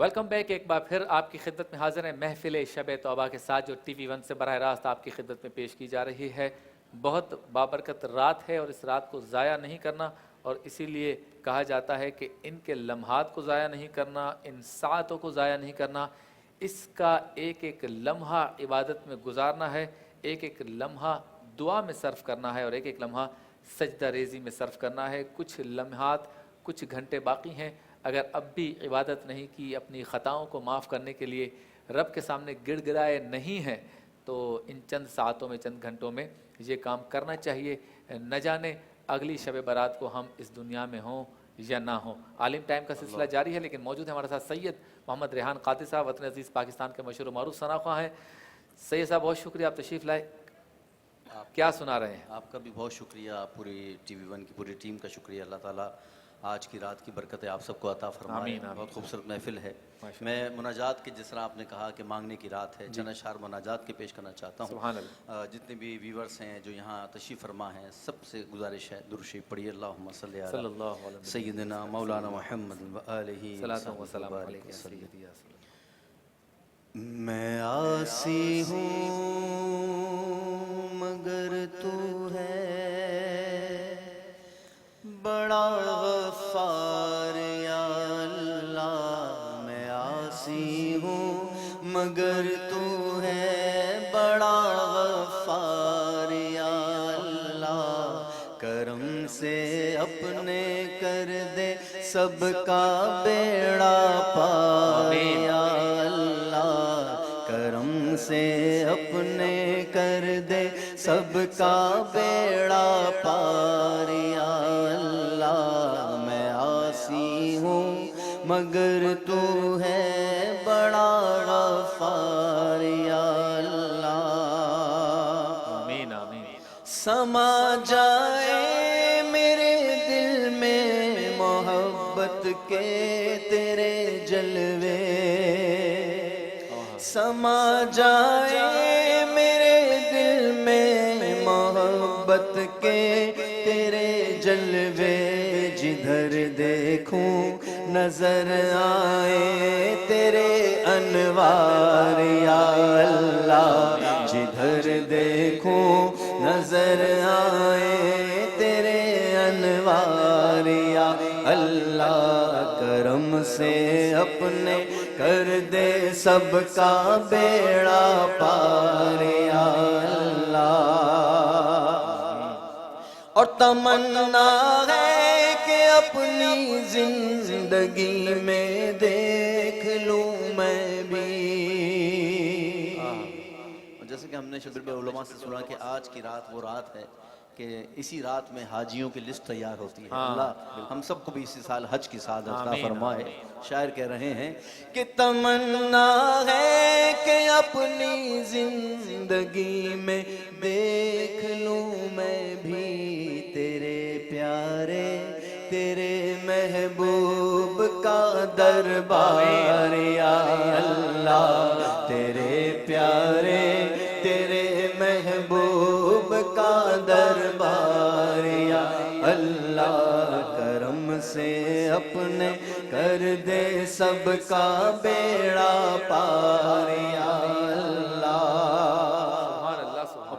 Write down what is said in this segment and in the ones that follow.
Welcome back. एक बार फिर आपकी खिदमत में हाजिर है महफिल शब तौबा के साथ, जो TV1 से बराह रास्त आपकी खिदमत में पेश की जा रही है। बहुत बाबरकत रात है और इस रात को ज़ाया नहीं करना, और इसीलिए कहा जाता है कि इनके लम्हात को ज़ाया नहीं करना, इन सातों को ज़ाया नहीं करना। इसका एक एक लम्हा इबादत में गुजारना है, एक एक लम्हा दुआ में सर्फ करना है और एक एक लम्हा सजदा रेज़ी में सर्फ करना है। कुछ लम्हात, कुछ घंटे बाकी हैं। अगर अब भी इबादत नहीं की, अपनी ख़ताओं को माफ़ करने के लिए रब के सामने गिड़गिड़ाए नहीं हैं, तो इन चंद सातों में, चंद घंटों में ये काम करना चाहिए। न जाने अगली शब बारात को हम इस दुनिया में हों या ना हों। आलिम टाइम का सिलसिला जारी है, लेकिन मौजूद है हमारे साथ सैयद मोहम्मद रेहान कादिर साहब, वतन अजीज़ पाकिस्तान के मशहूर मारूफ सनाख़्वा हैं। सैयद साहब, बहुत शुक्रिया, आप तशरीफ़ लाए। क्या सुना रहे हैं? आपका भी बहुत शुक्रिया, पूरी TV1 की पूरी टीम का शुक्रिया। अल्लाह ताला आज की रात की बरकत आप सबको अता फरमाए। बहुत खूबसूरत महफिल है। मैं मुनाजात के, जिस तरह आपने कहा कि मांगने की रात है, चंद अशआर मुनाजात के पेश करना चाहता हूँ। जितने भी व्यूवर्स हैं जो यहाँ तशरीफ़ फरमा हैं, सबसे गुजारिश है दुरूद शरीफ पढ़िए। अल्लाहुम्मा सल्ली अला सय्यिदना मौलाना मुहम्मद व आलिहि सल्लल्लाहु अलैहि वसल्लम। मैं आसी हूँ मगर तू है बड़ा गफ़ार या अल्लाह। मैं आसी हूँ मगर तू है बड़ा गफ़ार या अल्लाह। करम से अपने कर दे सबका बेड़ा पार या अल्लाह। करम से अपने कर दे सबका बेड़ा पार या अल्लाह। मैं आसी हूँ मगर तू है बड़ा गफ़ार या अल्लाह। आमीन आमीन। समा जाए मेरे दिल में मोहब्बत के तेरे जलवे, समा जाए मेरे दिल में मोहब्बत के तेरे जलवे। जिधर देखूं नजर आए तेरे अनवार या अल्लाह। जिधर देखूं नजर आए तेरे अनवार या अल्लाह। करम से अपने कर दे सबका बेड़ा पार या अल्लाह। और तमन्ना है कि अपनी जिंदगी में देख लूं मैं भी, जैसे कि हमने शबीर उलमा से सुना कि आज की रात वो रात है कि इसी रात में हाजियों की लिस्ट तैयार होती है। अल्लाह हम सबको भी इसी साल हज की सादत अता फरमाए। शायर कह रहे हैं कि तमन्ना है कि अपनी जिंदगी में देख लूं मैं भी तेरे प्यारे तेरे महबूब का दरबार या अल्लाह। तेरे प्यारे तेरे महबूब का दरबार या अल्लाह। करम से अपने कर दे सबका बेड़ा पार या अल्लाह।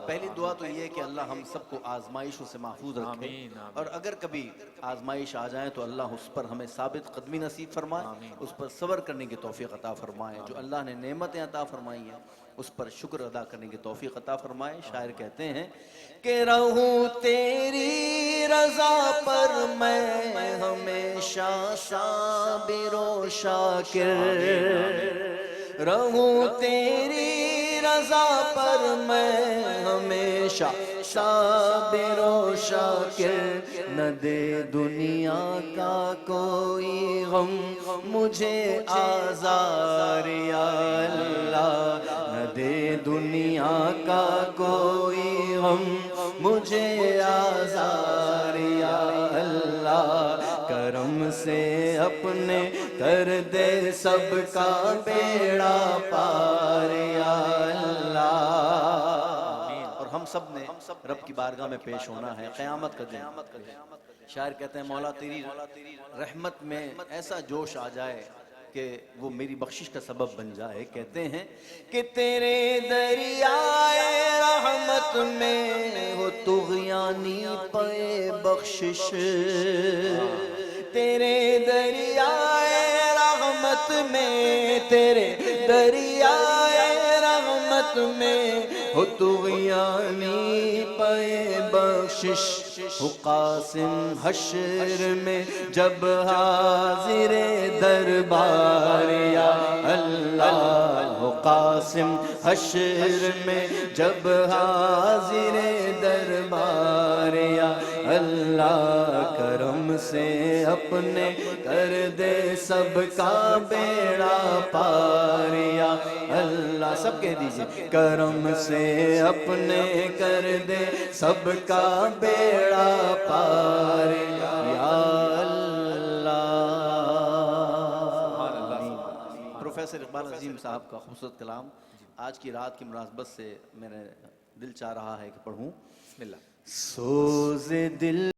पहली दुआ तो ये है कि अल्लाह हम सबको आजमाइशों से महफूज रखे, और अगर कभी आजमाइश आ जाए तो अल्लाह उस पर हमें साबित कदमी नसीब फरमाए, उस पर सब्र करने की तौफीक अता फरमाए। जो अल्लाह ने नेमतें अता फरमाई हैं उस पर शुक्र अदा करने की तौफीक अता फरमाए। शायर कहते हैं कि रहूं तेरी रज़ा पर मैं हमेशा साबिरो शाकिर, रहूं तेरी रज़ा पर मैं हमेशा साबिरो शाकिर। न दे दुनिया का कोई गम मुझे आज़ार या अल्लाह। न दे दुनिया का कोई गम मुझे आज़ार या अल्लाह। करम से अपने कर दे सबका बेड़ा पार या अल्लाह। और हम सब ने रब की बारगाह में पेश होना है क़यामत का दिन। शायर कहते हैं मौला तेरी रहमत में ऐसा जोश आ जाए कि वो मेरी बख्शिश का सबब बन जाए। कहते हैं कि तेरे दरियाए रहमत में हो तुग़यानी पे बख्शिश, तेरे दरियाए रहमत में, तेरे दरियाए रहमत में हो तुग़यानी पे बख्शिश। हो कासिम हश्र में जब हाज़िरे दरबार या अल्लाह, हो कासिम हश्र में जब हाज़िरे दरबार या अल्लाह, करम से अपने कर दे सबका बेड़ा पार या अल्लाह। सब कह दीजिए, करम से अपने कर दे सबका बेड़ा पार या अल्लाह। प्रोफेसर इकबाल अज़ीम साहब का खूबसूरत कलाम आज की रात की मुनासबत से मेरे दिल चाह रहा है कि पढ़ूं। बिस्मिल्लाह। सोज़े दिल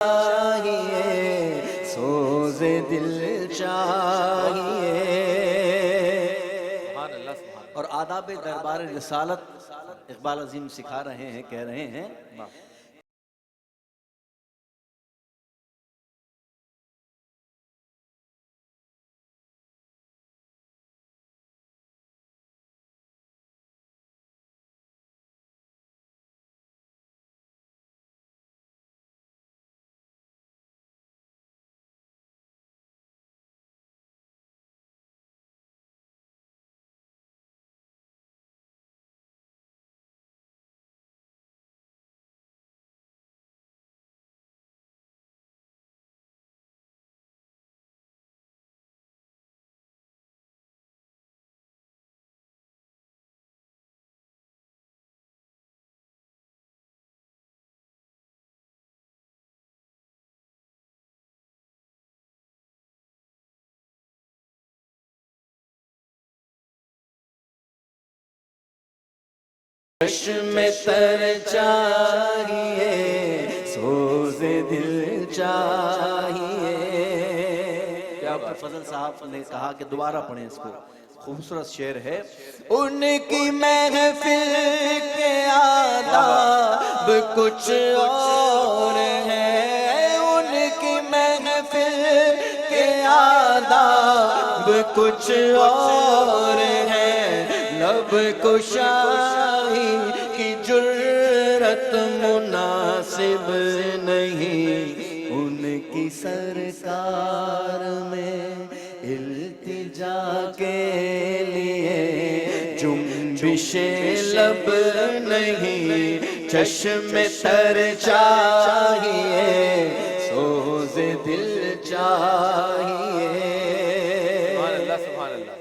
चाहिए, सोज़े दिल चाहिए। और आदाब दरबार रिसालत इकबाल अज़ीम सिखा रहे हैं, कह रहे हैं चश्मे तर चाहिए, सोज़े दिल चाहिए। क्या फजल साहब ने कहा कि दोबारा पढ़ें इसको, खूबसूरत शेर है। उनकी महफिल के आदाब कुछ और है, उनकी महफिल के आदाब कुछ और है। लब कुशाई की जुर्रत मुनासिब नहीं, उनकी सरकार में इल्तिजा के लिए जुम्बिशे लब नहीं। चश्मे तर चाहिए, सोज़े दिल चाहिए। सुभान अल्लाह, सुभान अल्लाह।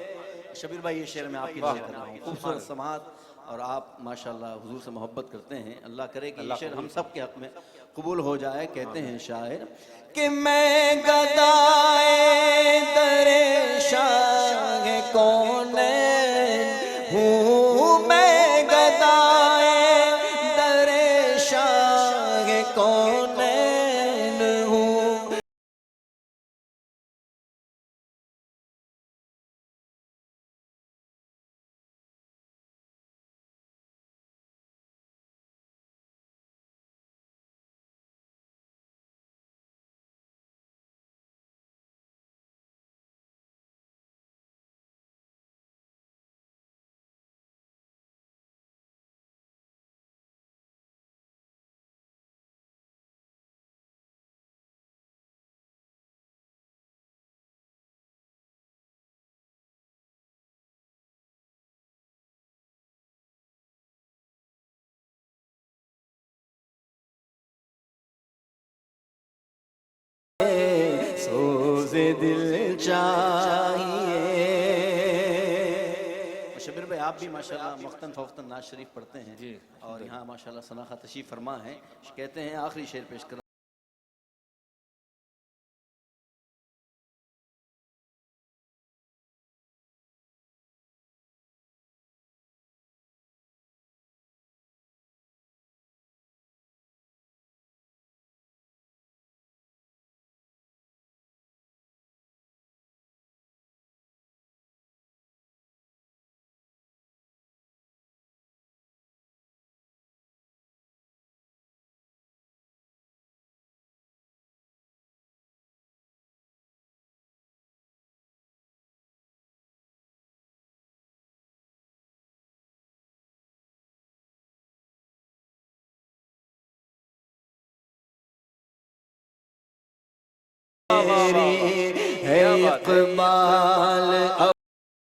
शबीर भाई ये शेर मैं आपके लिए कर रहा हूँ, खूबसूरत समात, और आप माशाल्लाह हुजूर से मोहब्बत करते हैं। अल्लाह करे कि ये शेर हम सब के हक में कबूल हो जाए। कहते हैं शायर कि मैं गदाए दरे शाह कौन हूँ, मैं गदाए दरे शाह कौन हूँ। सोज़े दिल चाहिए। शबीर भाई आप भी माशाल्लाह मख्तन फ़ौख्तन नाज शरीफ पढ़ते हैं जी, और यहाँ माशाल्लाह सनाखा तशरीफ़ फरमा है। कहते हैं आखिरी शेर पेश कर क्या बात है।